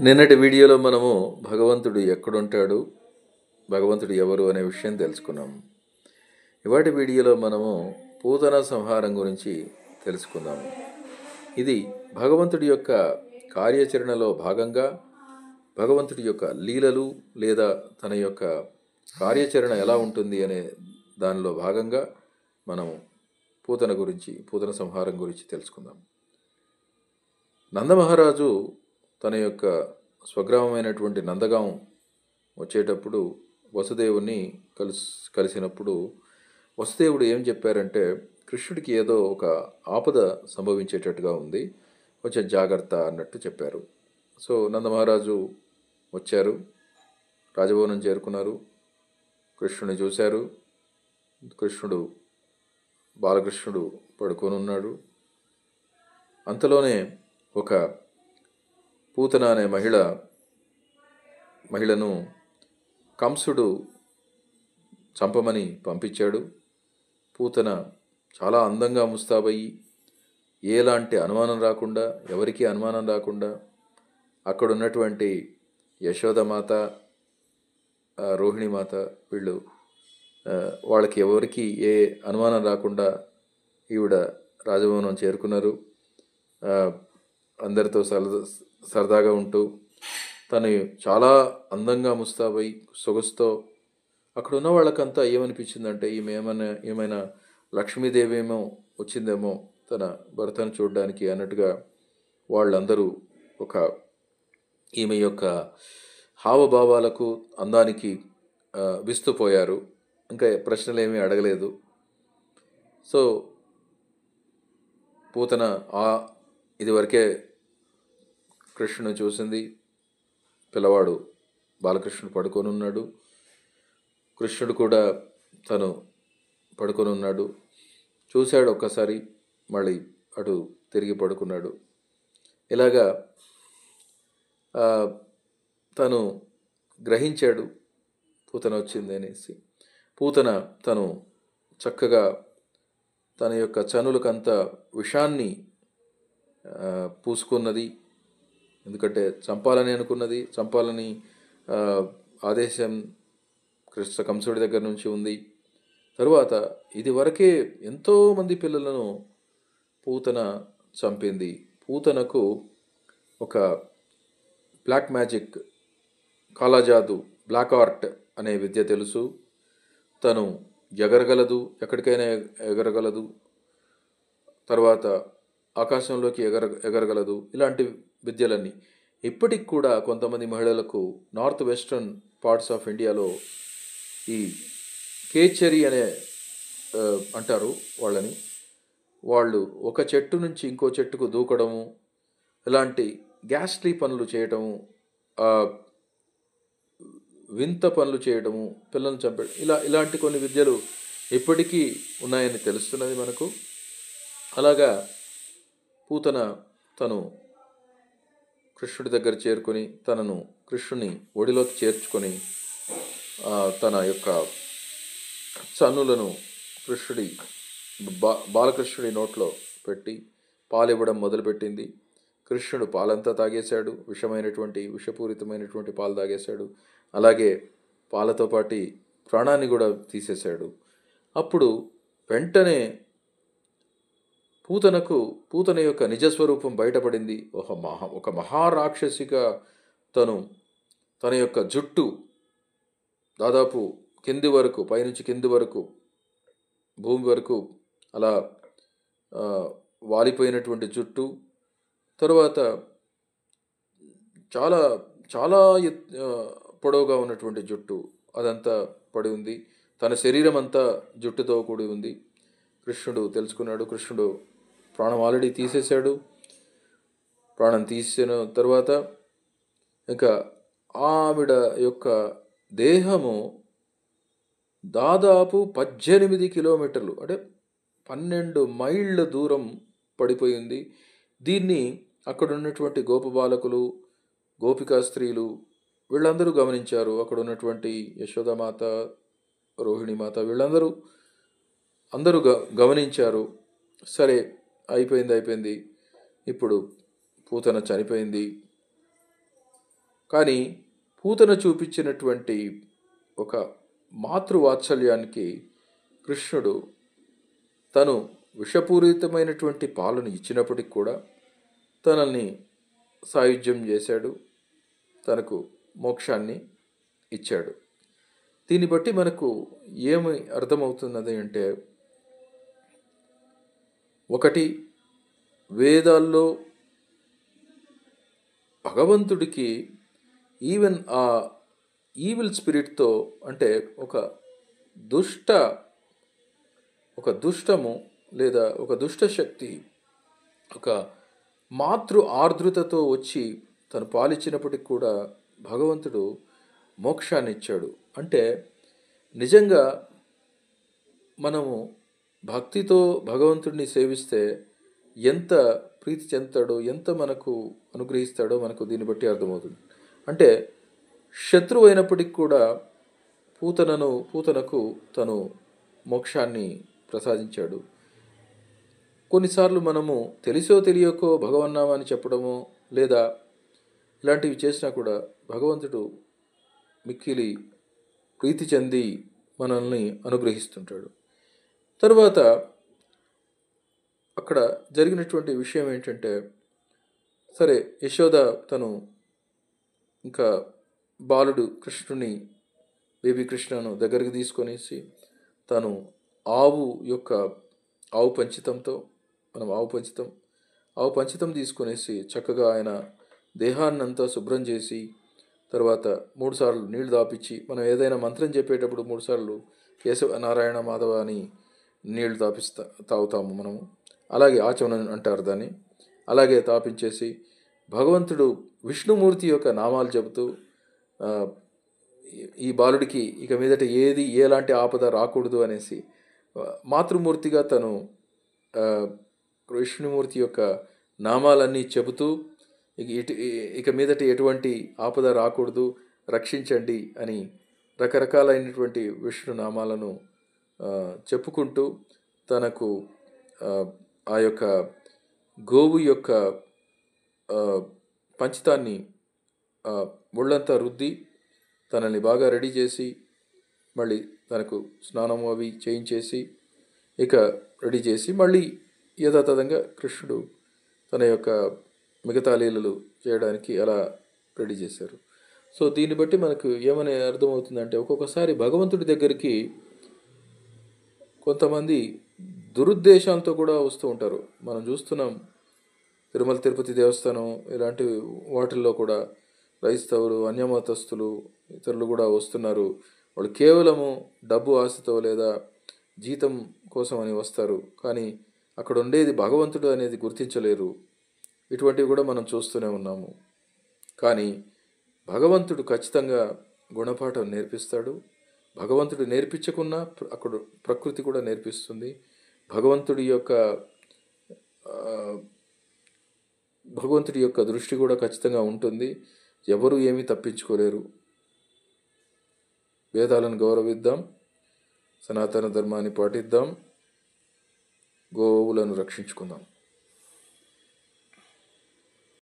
నిన్నటి వీడియోలో మనము భగవంతుడు ఎక్కడుంటాడు, భగవంతుడు ఎవరు అనే విషయం తెలుసుకున్నాము. ఇవాటి వీడియోలో మనము పూతన సంహారం గురించి తెలుసుకుందాము. ఇది భగవంతుడి యొక్క కార్యాచరణలో భాగంగా భగవంతుడి యొక్క లీలలు లేదా తన యొక్క కార్యాచరణ ఎలా ఉంటుంది అనే దానిలో భాగంగా మనం పూతన సంహారం గురించి తెలుసుకుందాం. నందమహారాజు తన యొక్క స్వగ్రామమైనటువంటి నందగాం వచ్చేటప్పుడు వసుదేవుని కలిసినప్పుడు వసుదేవుడు ఏం చెప్పారంటే, కృష్ణుడికి ఏదో ఒక ఆపద సంభవించేటట్టుగా ఉంది, కొంచెం జాగ్రత్త అన్నట్టు చెప్పారు. సో నందమహారాజు వచ్చారు, రాజభవనం చేరుకున్నారు, కృష్ణుని చూశారు. బాలకృష్ణుడు పడుకొని ఉన్నాడు. అంతలోనే ఒక పూతన అనే మహిళను కంసుడు చంపమని పంపించాడు. పూతన చాలా అందంగా ముస్తాబయ్యి ఎలాంటి అనుమానం రాకుండా, ఎవరికీ అనుమానం రాకుండా, అక్కడ ఉన్నటువంటి యశోదమాత, రోహిణీమాత వాళ్ళకి ఎవరికి ఏ అనుమానం రాకుండా ఈవిడ రాజభవనం చేరుకున్నారు. అందరితో సరదాగా ఉంటూ తను చాలా అందంగా ముస్తాబై సొగసుతో అక్కడ ఉన్న వాళ్ళకంతా ఏమనిపించిందంటే, ఏమైనా లక్ష్మీదేవి ఏమో వచ్చిందేమో తన భర్తను చూడడానికి అన్నట్టుగా వాళ్ళందరూ ఈమె యొక్క హావభావాలకు, అందానికి విస్తుపోయారు. ఇంకా ప్రశ్నలు ఏమీ అడగలేదు. సో పూతన ఇదివరకే కృష్ణుని చూసింది. పిల్లవాడు బాలకృష్ణుడు పడుకొని ఉన్నాడు, కృష్ణుడు కూడా తను పడుకొని ఉన్నాడు. చూశాడు ఒక్కసారి, మళ్ళీ అటు తిరిగి పడుకున్నాడు. ఇలాగా తను గ్రహించాడు పూతన వచ్చింది అనేసి. పూతన తను చక్కగా తన యొక్క చనులకంత విషాన్ని పూసుకున్నది. ఎందుకంటే చంపాలని అనుకున్నది, చంపాలని ఆదేశం కంసుడి దగ్గర నుంచి ఉంది. తరువాత ఇదివరకే ఎంతోమంది పిల్లలను పూతన చంపింది. పూతనకు ఒక బ్లాక్ మ్యాజిక్, కాలాజాదు, బ్లాక్ ఆర్ట్ అనే విద్య తెలుసు. తను ఎగరగలదు, ఎక్కడికైనా ఎగరగలదు, తర్వాత ఆకాశంలోకి ఎగరగలదు. ఇలాంటి విద్యలన్నీ ఇప్పటికి కూడా కొంతమంది మహిళలకు నార్త్ వెస్ట్రన్ పార్ట్స్ ఆఫ్ ఇండియాలో ఈ కేచరి అనే అంటారు వాళ్ళని. వాళ్ళు ఒక చెట్టు నుంచి ఇంకో చెట్టుకు దూకడము, ఇలాంటి గ్యాస్ట్రీ పనులు చేయటము, వింత పనులు చేయడము, పిల్లలను చంపడం, ఇలాంటి కొన్ని విద్యలు ఇప్పటికీ ఉన్నాయని తెలుస్తున్నది మనకు. అలాగా పూతన తను కృష్ణుడి దగ్గర చేరుకొని కృష్ణుని ఒడిలోకి చేర్చుకొని తన యొక్క చన్నులను బాలకృష్ణుడి నోట్లో పెట్టి పాలివ్వడం మొదలుపెట్టింది. కృష్ణుడు పాలంతా తాగేశాడు, విషపూరితమైనటువంటి పాలు తాగేశాడు. అలాగే పాలతో పాటి ప్రాణాన్ని కూడా తీసేశాడు. అప్పుడు వెంటనే పూతన యొక్క నిజస్వరూపం బయటపడింది. ఒక మహారాక్షసిగా తన యొక్క జుట్టు దాదాపు కింది వరకు, పైనుంచి కింది వరకు, భూమి వరకు అలా వాలిపోయినటువంటి జుట్టు, తరువాత చాలా చాలా పొడవుగా ఉన్నటువంటి జుట్టు, అదంతా పడి ఉంది. తన శరీరం అంతా జుట్టుతో కూడి ఉంది. కృష్ణుడు తెలుసుకున్నాడు. కృష్ణుడు ప్రాణం ఆల్రెడీ తీసేశాడు. ప్రాణం తీసిన తర్వాత ఇంకా ఆవిడ యొక్క దేహము దాదాపు 18 కిలోమీటర్లు, అంటే 12 మైళ్ళ దూరం పడిపోయింది. దీన్ని అక్కడ ఉన్నటువంటి గోపబాలకులు, గోపికా స్త్రీలు వీళ్ళందరూ గమనించారు. అక్కడ ఉన్నటువంటి యశోదమాత, రోహిణీమాత అందరూ గమనించారు. సరే, అయిపోయింది. ఇప్పుడు పూతన చనిపోయింది. కానీ పూతన చూపించినటువంటి ఒక మాతృవాత్సల్యానికి కృష్ణుడు తను విషపూరితమైనటువంటి పాలను ఇచ్చినప్పటికి కూడా తనల్ని సాయుధ్యం చేశాడు, తనకు మోక్షాన్ని ఇచ్చాడు. దీన్ని బట్టి మనకు ఏమి అర్థమవుతున్నది అంటే, ఒకటి, వేదాల్లో భగవంతుడికి ఈవెన్ ఆ ఈవిల్ స్పిరిట్తో, అంటే ఒక దుష్టము లేదా ఒక దుష్ట శక్తి ఒక మాతృ ఆర్ద్రతతో వచ్చి తను పాలిచ్చినప్పటికి కూడా భగవంతుడు మోక్షాన్ని ఇచ్చాడు. అంటే నిజంగా మనము భక్తితో భగవంతుడిని సేవిస్తే ఎంత ప్రీతి చెందుతాడో, ఎంత మనకు అనుగ్రహిస్తాడో మనకు దీన్ని బట్టి అర్థమవుతుంది. అంటే శత్రువు అయినప్పటికి కూడా పూతనకు తను మోక్షాన్ని ప్రసాదించాడు. కొన్నిసార్లు మనము తెలిసో తెలియకో భగవన్నామాన్ని చెప్పడము లేదా ఇలాంటివి చేసినా కూడా భగవంతుడు మిక్కిలి ప్రీతి చెంది మనల్ని అనుగ్రహిస్తుంటాడు. తరువాత అక్కడ జరిగినటువంటి విషయం ఏంటంటే, సరే యశోద తను ఇంకా బాలుడు కృష్ణుని, బేబీ కృష్ణను దగ్గరికి తీసుకొనేసి తను ఆవు పంచితం తీసుకొనేసి చక్కగా ఆయన దేహాన్నంతా శుభ్రం చేసి, తర్వాత 3 సార్లు నీళ్లు దాపించి, మనం ఏదైనా మంత్రం చెప్పేటప్పుడు 3 సార్లు కేశవ నారాయణ మాధవ అని నీళ్లు తాగుతాము మనము, అలాగే ఆచమనం అంటారు దాన్ని. అలాగే తాపించేసి భగవంతుడు విష్ణుమూర్తి యొక్క నామాలు చెబుతూ ఈ బాలుడికి ఇక మీదట ఎలాంటి ఆపద రాకూడదు అనేసి మాతృమూర్తిగా తను విష్ణుమూర్తి యొక్క నామాలన్నీ చెబుతూ ఇక మీదట ఎటువంటి ఆపద రాకూడదు, రక్షించండి అని రకరకాలైనటువంటి విష్ణు నామాలను చెప్పుకుంటూ తనకు ఆ యొక్క గోవు యొక్క పంచితాన్ని ఒళ్ళంతా రుద్ది తనని బాగా రెడీ చేసి, మళ్ళీ తనకు స్నానం అవి చేయించేసి ఇక రెడీ చేసి మళ్ళీ యథాతథంగా కృష్ణుడు తన యొక్క మిగతా లీలలు చేయడానికి అలా రెడీ చేశారు. సో దీన్ని బట్టి మనకు ఏమని అర్థమవుతుందంటే, ఒక్కొక్కసారి భగవంతుడి దగ్గరికి కొంతమంది దురుద్దేశాలతో కూడా వస్తూ ఉంటారు. మనం చూస్తున్నాం, తిరుమల తిరుపతి దేవస్థానం ఇలాంటి వాటిల్లో కూడా క్రైస్తవులు, అన్యమతస్థులు, ఇతరులు కూడా వస్తున్నారు. వాళ్ళు కేవలము డబ్బు ఆశతో లేదా జీతం కోసం అని వస్తారు, కానీ అక్కడ ఉండేది భగవంతుడు అనేది గుర్తించలేరు. ఇటువంటివి కూడా మనం చూస్తూనే ఉన్నాము. కానీ భగవంతుడు ఖచ్చితంగా గుణపాఠం నేర్పిస్తాడు. భగవంతుడు నేర్పించకున్నా అక్కడ ప్రకృతి కూడా నేర్పిస్తుంది. భగవంతుడి యొక్క దృష్టి కూడా ఖచ్చితంగా ఉంటుంది. ఎవరు ఏమీ తప్పించుకోలేరు. వేదాలను గౌరవిద్దాం, సనాతన ధర్మాన్ని పాటిద్దాం, గోవులను రక్షించుకుందాం.